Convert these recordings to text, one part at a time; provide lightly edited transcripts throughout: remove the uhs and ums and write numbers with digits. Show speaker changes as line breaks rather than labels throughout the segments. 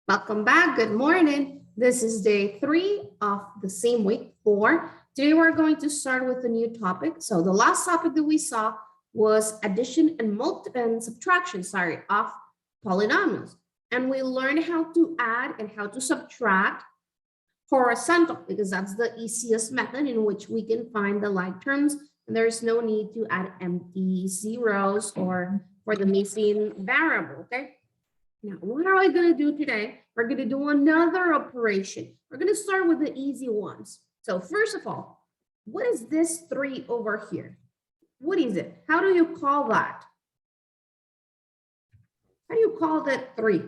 Welcome back. Good morning. This is day 3 of the same week 4. Today we're going to start with a new topic. So the last topic that we saw was addition and subtraction, of polynomials. And we learned how to add and how to subtract horizontal, because that's the easiest method in which we can find the like terms. And there's no need to add empty zeros or for the missing variable, okay? Now, what are we going to do today? We're going to do another operation. We're going to start with the easy ones. So first of all, what is this 3 over here? What is it? How do you call that? How do you call that 3?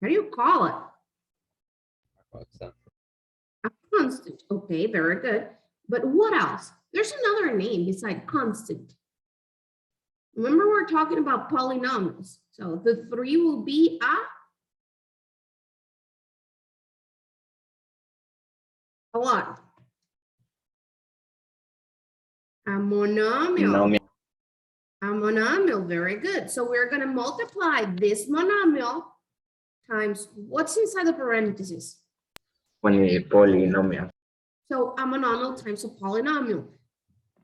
How do you call it? A constant. Okay, very good. But what else? There's another name besides constant. Remember, we're talking about polynomials. So the 3 will be a what? A monomial. A monomial, very good. So we're going to multiply this monomial times what's inside the parentheses?
Polynomial.
So a monomial times a polynomial.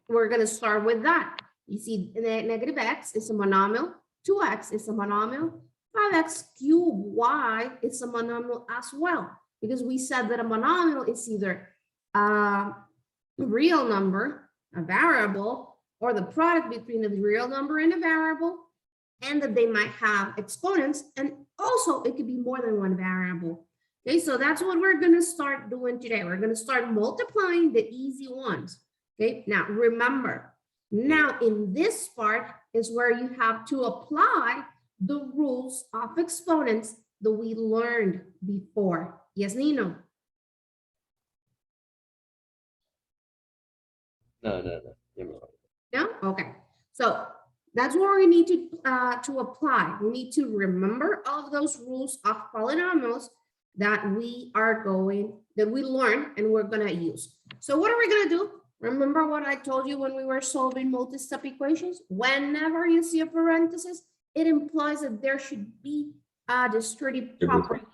We're going to start with that. You see, the negative x is a monomial, 2x is a monomial, 5x cubed y is a monomial as well, because we said that a monomial is either a real number, a variable, or the product between a real number and a variable, and that they might have exponents, and also it could be more than one variable. Okay, so that's what we're going to start doing today. We're going to start multiplying the easy ones. Okay, now remember, now in this part is where you have to apply the rules of exponents that we learned before. Yes, Nino?
No.
No? Okay. So that's what we need to apply. We need to remember all of those rules of polynomials that we learn and we're going to use. So what are we going to do? Remember what I told you when we were solving multi-step equations? Whenever you see a parenthesis, it implies that there should be a distributive property.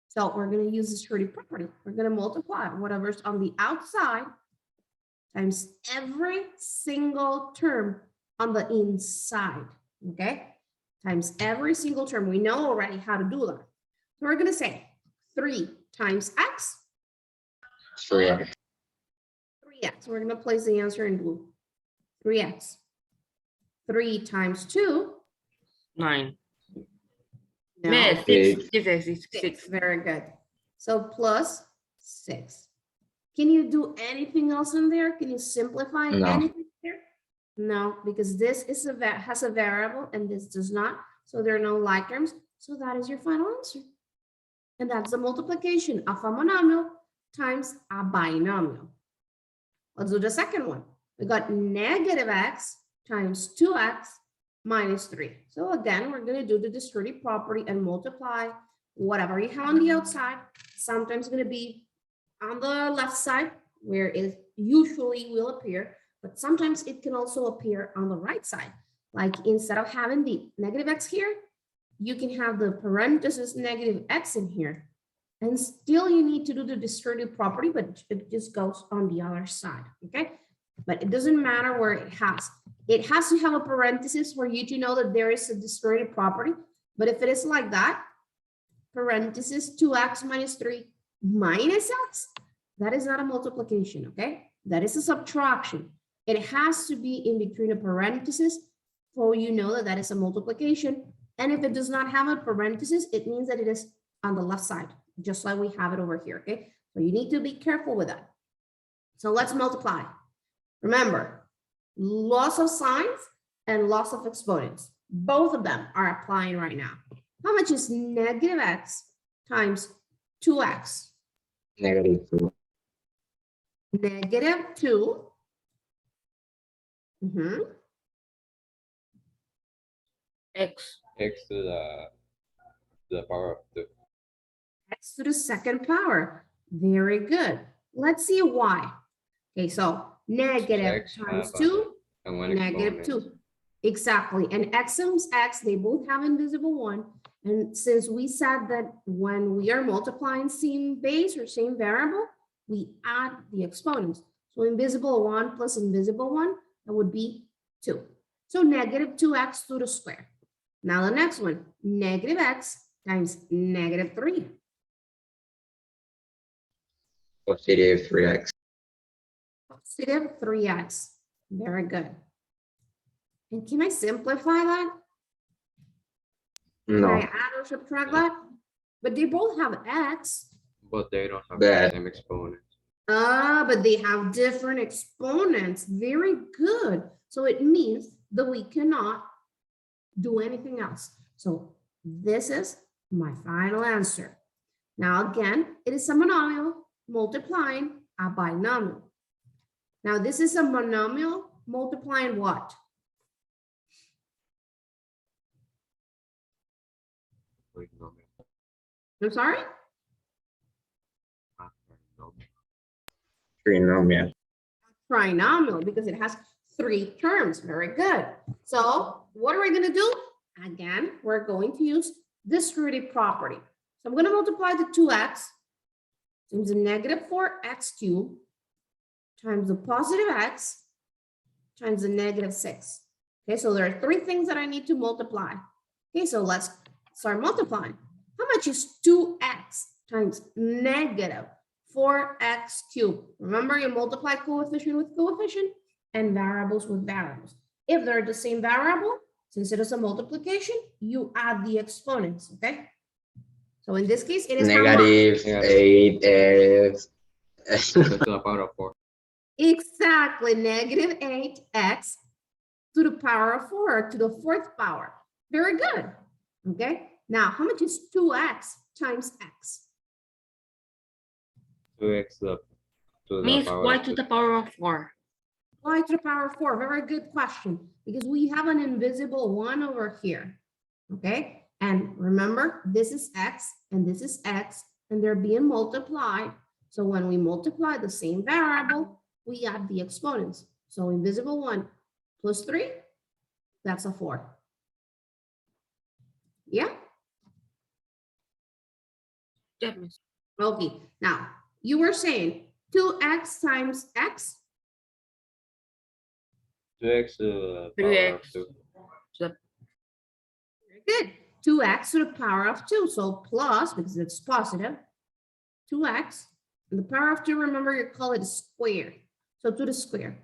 So we're going to use distributive property. We're going to multiply whatever's on the outside times every single term on the inside, okay? Times every single term. We know already how to do that. So we're going to say 3 times x.
3x.
3x. We're going to place the answer in blue. 3x. 3 times 2.
9.
No.
6.
Very good. So plus 6. Can you do anything else in there? Can you simplify anything here? No, because this is has a variable and this does not. So there are no like terms. So that is your final answer. And that's the multiplication of a monomial times a binomial. Let's do the second one. We got negative x times 2x minus 3. So again, we're going to do the distributive property and multiply whatever you have on the outside. Sometimes it's going to be on the left side where it usually will appear, but sometimes it can also appear on the right side. Like instead of having the negative x here, you can have the parenthesis negative x in here. And still you need to do the distributive property, but it just goes on the other side, okay? But it doesn't matter where it has. It has to have a parenthesis for you to know that there is a distributive property. But if it is like that, parenthesis 2x minus 3 minus x, that is not a multiplication, okay? That is a subtraction. It has to be in between a parenthesis for you know that that is a multiplication. And if it does not have a parenthesis, it means that it is on the left side, just like we have it over here, okay? So you need to be careful with that. So let's multiply. Remember, loss of signs and loss of exponents. Both of them are applying right now. How much is negative x times 2x?
Negative 2.
Negative 2.
X.
X to the power of 2.
X to the second power. Very good. Let's see why. Okay, so negative
X
times
have
2,
and one
negative
exponent.
2. Exactly. And x sums x, they both have invisible one. And since we said that when we are multiplying same base or same variable, we add the exponents. So invisible one plus invisible one, that would be 2. So negative 2x to the square. Now the next one, negative x times negative 3.
Positive 3x.
Positive 3x. Very good. And can I simplify that? Can I
No.
add or subtract that? But they both have x.
But they don't have
Yeah.
the same exponent.
But they have different exponents. Very good. So it means that we cannot do anything else. So this is my final answer. Now again, it is a monomial multiplying a binomial. Now this is a monomial multiplying what?
Polynomial.
I'm sorry?
Trinomial.
Trinomial, because it has 3 terms. Very good. So what are we going to do? Again, we're going to use distributive property. So I'm going to multiply the 2x times the negative 4x cubed times the positive x times the negative 6. Okay, so there are 3 things that I need to multiply. Okay, so let's start multiplying. How much is 2x times negative 4x cubed? Remember, you multiply coefficient with coefficient and variables with variables. If they're the same variable, since it is a multiplication, you add the exponents, okay? So in this case, it is how much?
Negative
Negative.
8x.
To the power of 4.
Exactly, negative 8x to the power of 4, to the 4th power. Very good, okay? Now, how much is 2x times x?
2x to the
Means
power
y
of
to
2.
the power of 4.
Y to the power of 4, very good question, because we have an invisible one over here, okay? And remember, this is x and this is x, and they're being multiplied. So when we multiply the same variable, we add the exponents. So invisible 1 plus 3, that's a 4. Yeah?
Yes, miss.
Okay, now you were saying 2x times x,
2x to the power
3x.
of 2.
So
very good. 2x to the power of 2, so plus, because it's positive, 2x, and the power of 2, remember you call it square, so to the square.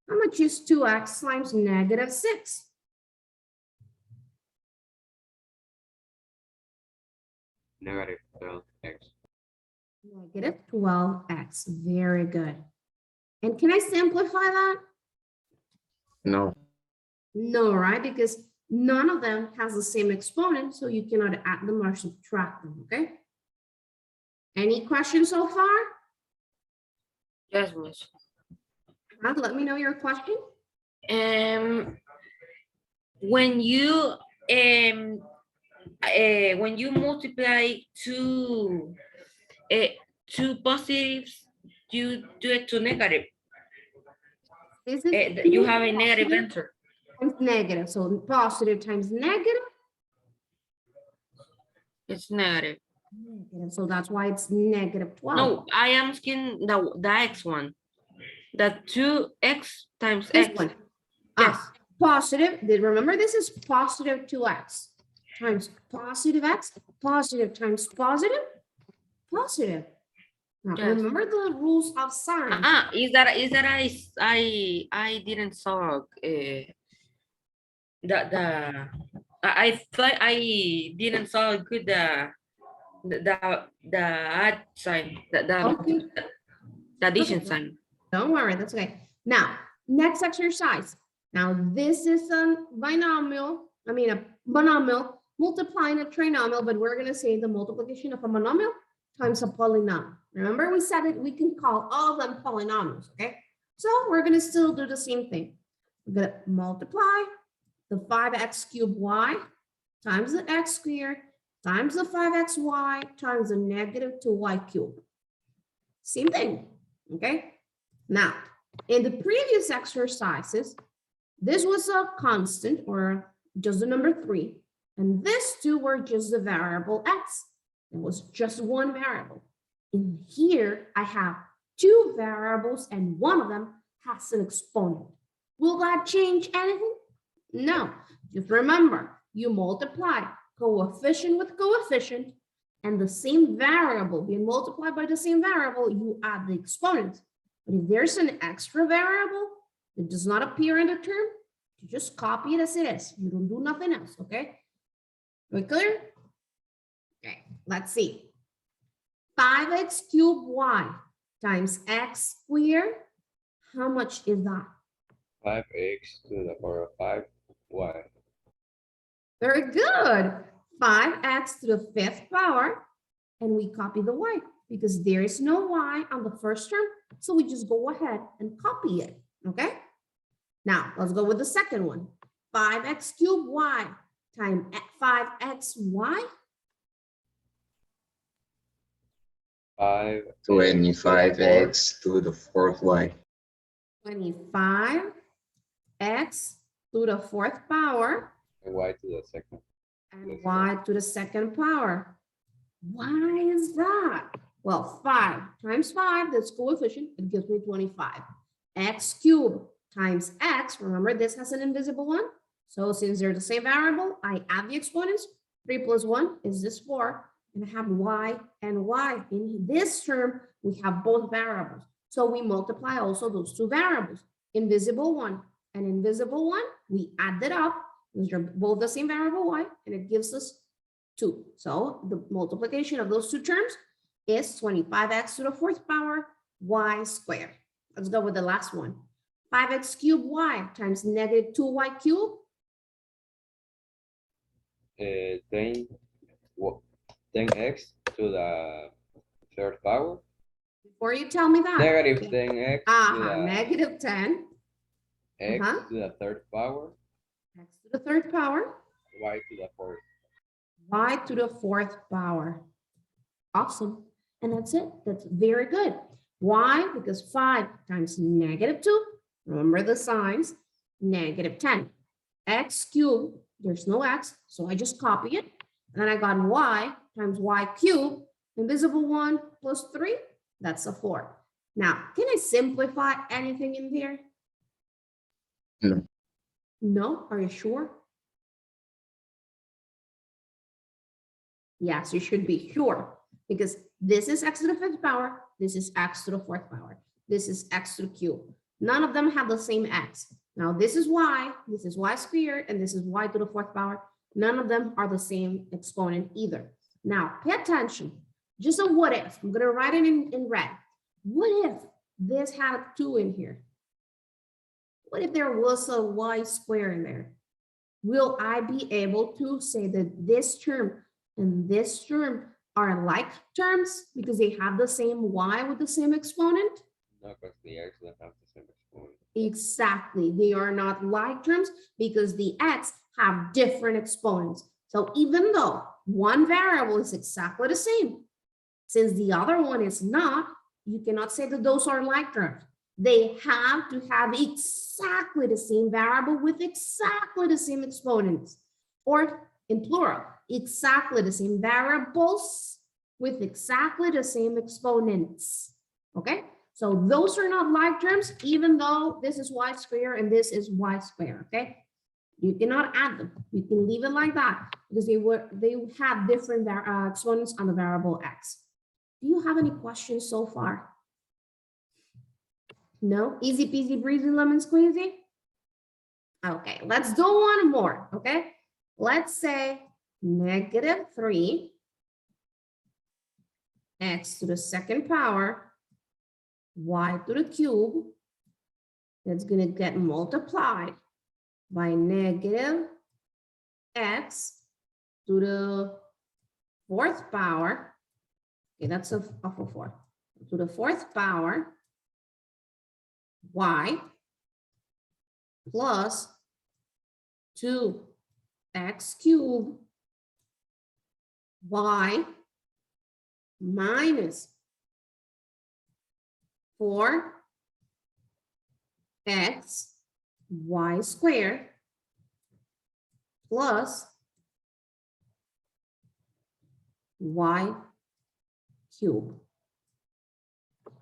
How much is 2x times negative 6?
Negative 12x.
Negative 12x, very good. And can I simplify that?
No.
No, right? Because none of them has the same exponent, so you cannot add them or subtract them, okay? Any questions so far?
yes, miss.
Let me know your question.
When you multiply two positives, you do it to negative.
This is
You have a negative
positive
answer.
times negative, so positive times negative,
It's negative.
so that's why it's negative 12.
No, I am asking the x one. The 2x times
This
x.
one.
Yes.
Positive, remember this is positive 2x times positive x, positive times positive, positive. Now,
Yes.
remember the rules of signs.
Is that I didn't saw I thought I didn't saw good the add sign
Okay.
the addition
Okay.
sign.
Don't worry, that's okay. Now, next exercise. Now, this is a binomial, a monomial multiplying a trinomial, but we're going to say the multiplication of a monomial times a polynomial. Remember, we said that we can call all of them polynomials, okay? So we're going to still do the same thing. We're going to multiply the 5x cubed y times the x squared times the 5xy times the negative 2y cubed. Same thing, okay? Now, in the previous exercises, This was a constant or just the number 3. And these two were just the variable x. It was just one variable. In here, I have 2 variables and one of them has an exponent. Will that change anything? No. Just remember, you multiply coefficient with coefficient and the same variable being multiplied by the same variable, you add the exponent. But if there's an extra variable that does not appear in the term, you just copy it as it is. You don't do nothing else, okay? Are we clear? Okay, let's see. 5x cubed y times x squared. How much is that?
5x to the power of 5, y.
Very good. 5x to the 5th power. And we copy the y because there is no y on the first term. So we just go ahead and copy it. Okay. Now let's go with the second one. 5x cubed y times 5xy.
25x to the 4th y.
25x to the 4th power.
And y to the second.
And y to the 2nd power. Why is that? Well, 5 times 5, that's coefficient, it gives me 25. X cubed times x, remember this has an invisible one. So since they're the same variable, I add the exponents. 3 plus 1 is this 4. And I have y and y. In this term, we have both variables. So we multiply also those 2 variables. Invisible one and invisible one, we add it up. Those are both the same variable y, and it gives us 2. So the multiplication of those 2 terms is 25x to the 4th power y squared. Let's go with the last one. 5x cubed y times negative 2y cubed.
10x to the 3rd power.
Before you tell me that.
Negative 10x to the
negative 10.
x to the 3rd power.
X to the 3rd power.
Y to the 4th.
Y to the 4th power. Awesome. And that's it. That's very good. Why? Because 5 times negative 2, remember the signs, negative 10. X cubed, there's no x, so I just copy it. And then I got y times y cubed, invisible 1 plus 3, that's a 4. Now, can I simplify anything in there?
No.
No? Are you sure? Yes, you should be sure. Because this is x to the 5th power, this is x to the 4th power, this is x to the cube. None of them have the same x. Now this is y squared, and this is y to the 4th power. None of them are the same exponent either. Now pay attention, just a what if. I'm gonna write it in red. What if this had a 2 in here? What if there was a y squared in there? Will I be able to say that this term and this term are like terms because they have the same y with the same exponent?
No, because the x don't have the same exponent.
Exactly. They are not like terms because the x have different exponents. So even though one variable is exactly the same, since the other one is not, you cannot say that those are like terms. They have to have exactly the same variable with exactly the same exponents, or in plural, exactly the same variables with exactly the same exponents. Okay, so those are not like terms, even though this is y squared and this is y squared. Okay, you cannot add them. You can leave it like that because they have different exponents on the variable x. Do you have any questions so far? No? Easy peasy breezy lemon squeezy? Okay, let's do one more. Okay, let's say negative 3 x to the 2nd power y to the cube. That's going to get multiplied by negative x to the 4th power. Okay, that's a 4. To the 4th power y plus 2x cubed y minus 4x y squared plus y cubed.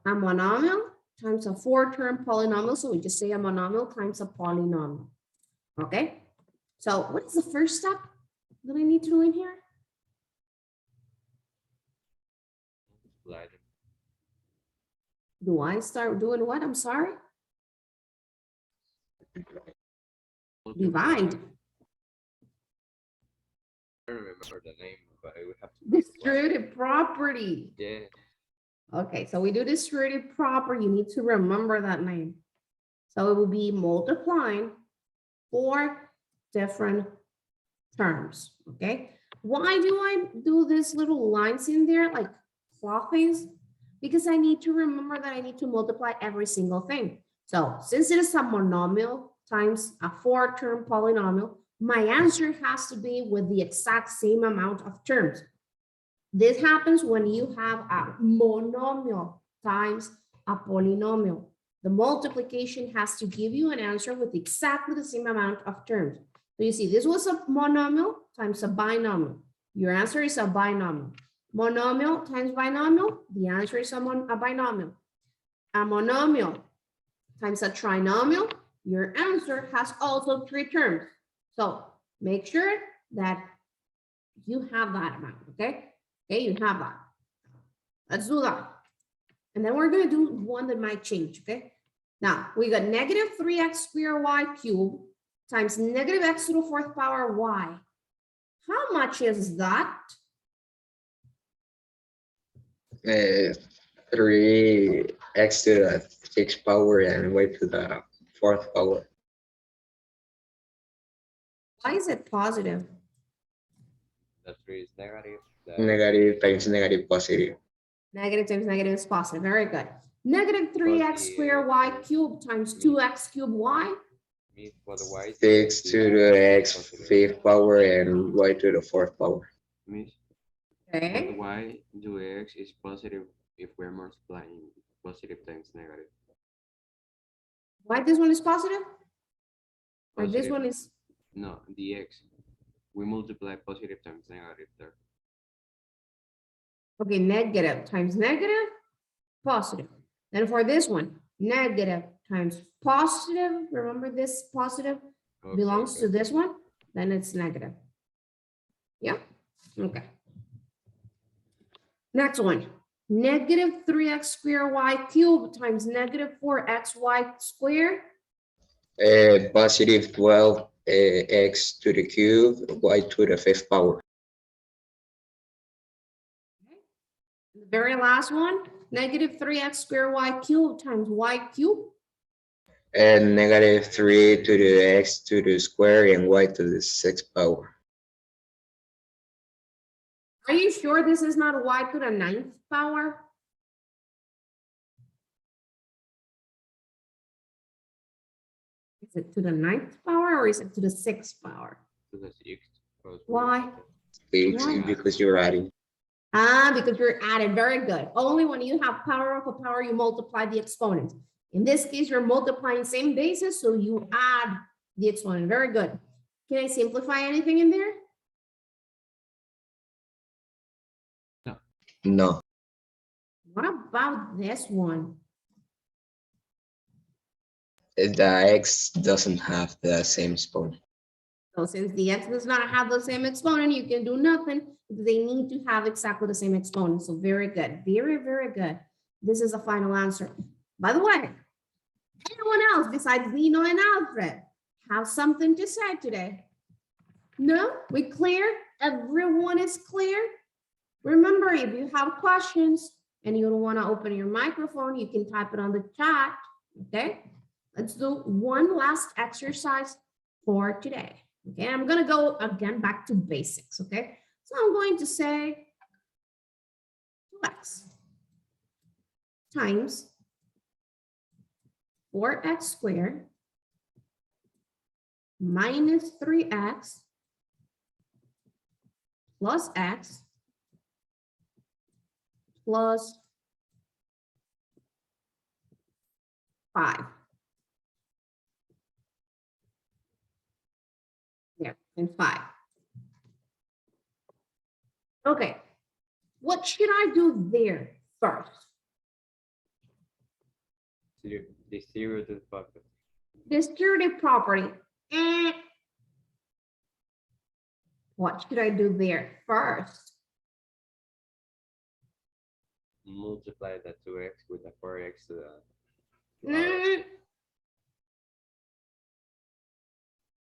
A monomial times a 4-term polynomial. So we just say a monomial times a polynomial. Okay. So what is the first step that I need to do in here?
Multiply them.
Do I start doing what? I'm sorry.
Multiply.
Divide.
I don't remember the name, but we have to multiply.
Distributive property.
Yeah.
Okay, so we do distributive property. You need to remember that name. So it will be multiplying 4 different terms. Okay. Why do I do these little lines in there like claw things? Because I need to remember that I need to multiply every single thing. So since it is a monomial times a 4-term polynomial, my answer has to be with the exact same amount of terms. This happens when you have a monomial times a polynomial. The multiplication has to give you an answer with exactly the same amount of terms. So you see, this was a monomial times a binomial. Your answer is a binomial. Monomial times binomial, the answer is a binomial. A monomial times a trinomial, your answer has also 3 terms. So make sure that you have that amount, okay? Okay, you have that. Let's do that. And then we're going to do one that might change, okay? Now, we got negative 3x squared y cubed times negative x to the 4th power y. How much is that?
3x to the 6th power and y to the 4th power.
Why is it positive?
The 3 is negative.
Negative times negative positive.
Negative times negative is positive. Very good. Negative 3x squared y cubed times 2x cubed y.
Means for the y.
6 to the x 5th power and y to the 4th power.
Means
Okay.
for the y, the x is positive if we're multiplying positive times negative.
Why this one is positive? Or this
Positive.
one is,
No, the x. We multiply positive times negative there.
okay, negative times negative, positive. Then for this one, negative times positive, remember this positive
Okay,
belongs
okay.
to this one, then it's negative. Yeah, okay. Next one, negative 3x squared y cubed times negative 4xy squared.
Positive 12 x to the cube, y to the 5th power.
The very last one, negative 3x squared y cubed times y cubed.
And negative 3 to the x to the square and y to the 6th power.
Are you sure this is not y to the 9th power? Is it to the 9th power or is it to the 6th power?
To the 6th.
Why?
Why? Because you're adding.
Ah, because you're added. Very good. Only when you have power of a power, you multiply the exponent. In this case, you're multiplying same basis, so you add the exponent. Very good. Can I simplify anything in there?
No.
What about this one?
The x doesn't have the same exponent.
So since the x does not have the same exponent, you can do nothing. They need to have exactly the same exponent. So very good. Very, very good. This is the final answer. By the way, anyone else besides Nino and Alfred have something to say today? No? We clear? Everyone is clear? Remember, if you have questions and you don't want to open your microphone, you can type it on the chat. Okay? Let's do one last exercise for today. Okay, I'm going to go again back to basics. Okay, so I'm going to say 2x times 4x squared minus 3x plus x plus 5. and 5. Okay, what should I do there first?
Distribute the factor.
Distributive property. What should I do there first?
Multiply the 2x with the 4x to the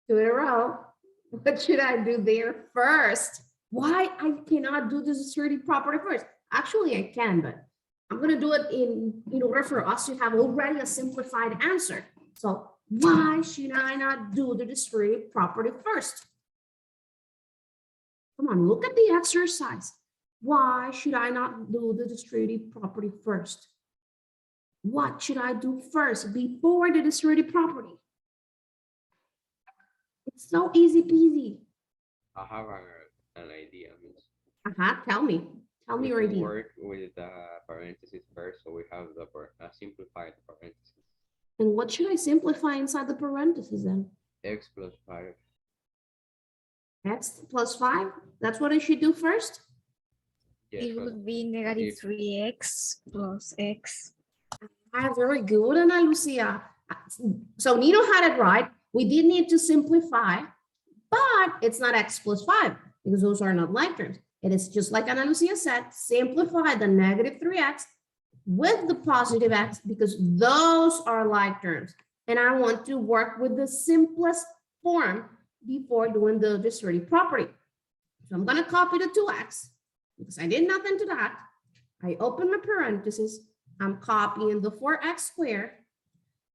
Do it around. What should I do there first? Why I cannot do this distributive property first? Actually, I can, but I'm going to do it in order for us to have already a simplified answer. So why should I not do the distributive property first? Come on, look at the exercise. Why should I not do the distributive property first? What should I do first before the distributive property? It's so easy peasy.
I have an idea.
Tell me
We
your
can
idea.
work with the parentheses first, so we have the simplified parentheses.
And what should I simplify inside the parentheses then?
X plus 5.
X plus 5? That's what I should do first?
Yes,
It
but
would be negative
if-
3x plus x.
Very good, Ana Lucia. So Nino had it right. We did need to simplify, but it's not x plus 5 because those are not like terms. It is just like Ana Lucia said, simplify the negative 3x with the positive x because those are like terms. And I want to work with the simplest form before doing the distributive property. So I'm going to copy the 2x because I did nothing to that. I open my parentheses. I'm copying the 4x squared.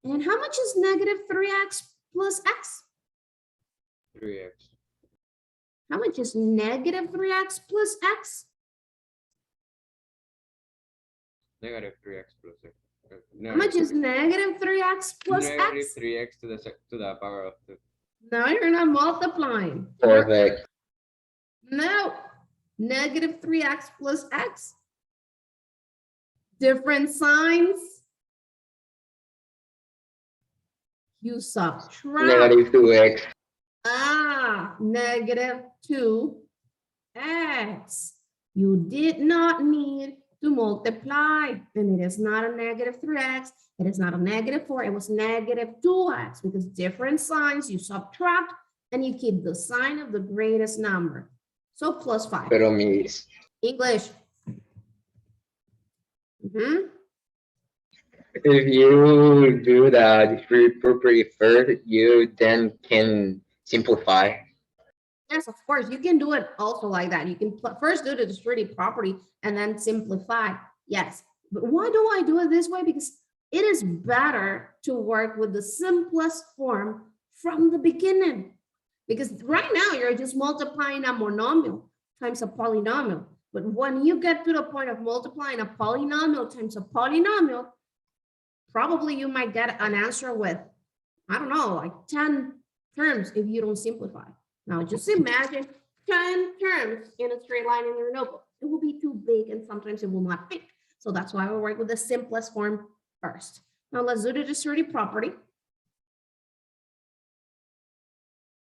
And how much is negative 3x plus x?
3x.
How much is negative 3x plus x?
Negative 3x plus x.
How much is negative 3x plus
negative
x?
3x to the power of 2.
No, you're not multiplying.
Perfect.
No, negative 3x plus x. Different signs. You subtract.
Negative 2x.
Negative 2x. You did not need to multiply, and it is not a negative 3x. It is not a negative 4. It was negative 2x because different signs you subtract and you keep the sign of the greatest number. So plus 5.
Pero Miss,
English.
if you do the distributive property first, you then can simplify.
Yes, of course, you can do it also like that. You can first do the distributive property and then simplify. Yes, but why do I do it this way? Because it is better to work with the simplest form from the beginning. Because right now you're just multiplying a monomial times a polynomial. But when you get to the point of multiplying a polynomial times a polynomial, probably you might get an answer with, I don't know, like 10 terms if you don't simplify. Now just imagine 10 terms in a straight line in your notebook. It will be too big and sometimes it will not fit. So that's why we work with the simplest form first. Now let's do the distributive property.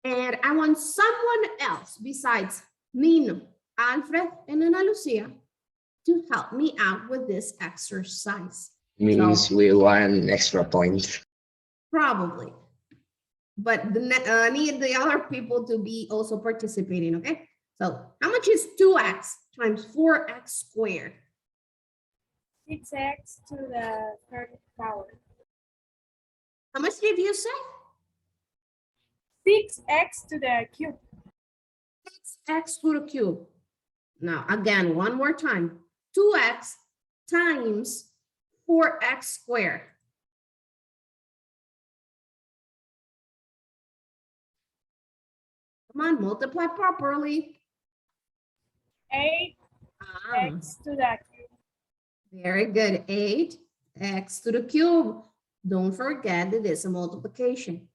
And I want someone else besides Nino, Alfred, and Ana Lucia to help me out with this exercise.
Means we want extra points.
Probably. But I need the other people to be also participating, okay? So how much is 2x times 4x squared?
6x to the third power.
How much did you say?
6x to the cube.
6x to the cube. Now, again, one more time. 2x times 4x squared. Come on, multiply properly.
8x to the cube.
Very good. 8x to the cube. Don't forget that it's a multiplication.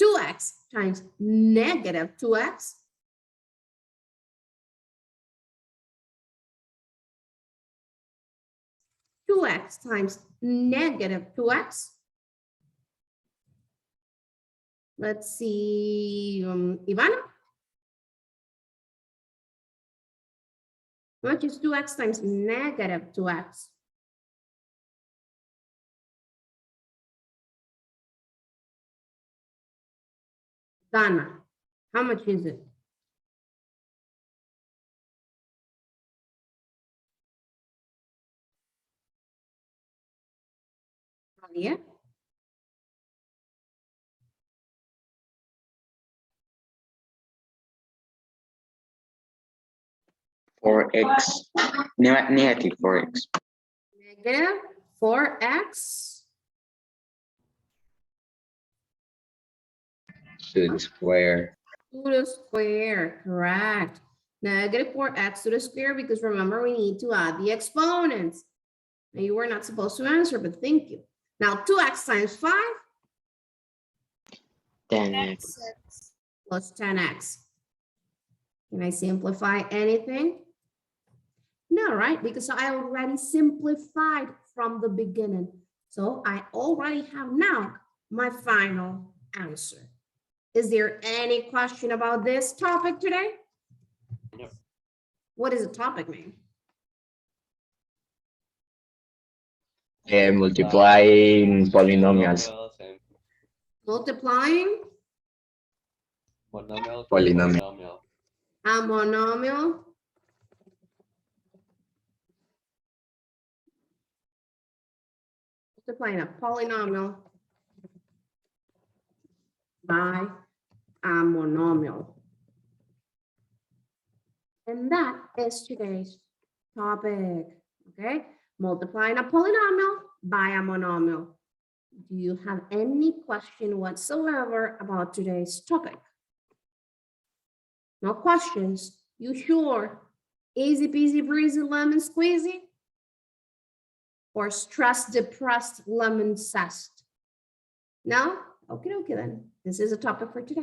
2x times negative 2x. Two x times negative 2x. Let's see, Ivana. How much is 2x times negative 2x? Dana, how much is it? Yeah.
4x. Negative 4x.
Negative 4x.
To the square.
To the square, correct. Negative 4x to the square, because remember, we need to add the exponents. Now, you were not supposed to answer, but thank you. Now, 2x times 5
10x.
plus 10x. Can I simplify anything? No, right? Because I already simplified from the beginning. So I already have now my final answer. Is there any question about this topic today?
No.
What is the topic, man?
Multiplying polynomials.
And
Multiplying
monomial to
Polynomial.
polynomial.
a monomial multiplying a polynomial by a monomial. And that is today's topic, okay? Multiplying a polynomial by a monomial. Do you have any question whatsoever about today's topic? No questions? You sure? Easy peasy breezy lemon squeezy? Or stress depressed lemon zest? No? Okay, then. This is a topic for today.